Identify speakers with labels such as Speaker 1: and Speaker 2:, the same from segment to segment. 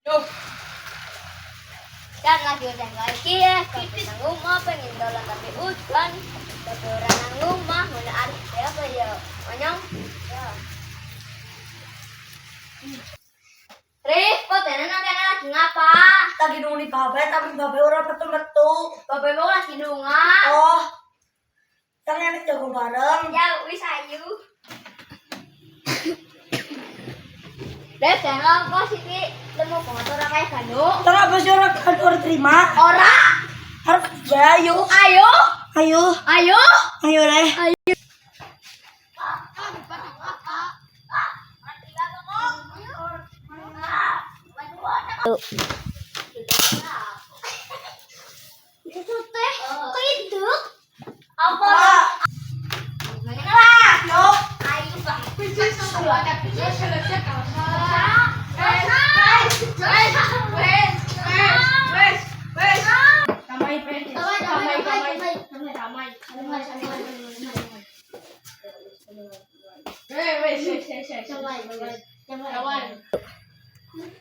Speaker 1: Duh,
Speaker 2: Kan lagi udah lagi ya, tapi nang rumah pengen dolan tapi hujan, tapi orang nang rumah mana ada siapa ya, monyong. Ya. Rif, kok tenan lagi ngapa?
Speaker 1: lagi nunggu di babe tapi babe orang betul-betul.
Speaker 2: Bapak mau lagi nunga.
Speaker 1: Oh, ternyata jago bareng.
Speaker 2: Ya wis ayu. Rif, jangan kok sih temu motor kayak ganu.
Speaker 1: Kenapa sih orang kantor terima?
Speaker 2: Ora,
Speaker 1: Harus ayo,
Speaker 2: ayo,
Speaker 1: ayo,
Speaker 2: ayo.
Speaker 1: ayo deh.
Speaker 2: Itu teh, kok itu? Apa? Mana lah?
Speaker 1: Ayo.
Speaker 2: Ayo bang.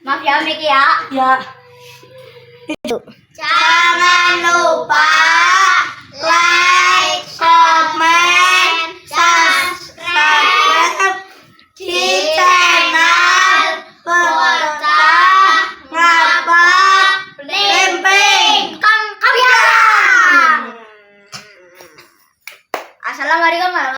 Speaker 2: Maaf ya Miki ya.
Speaker 1: Ya.
Speaker 2: Jangan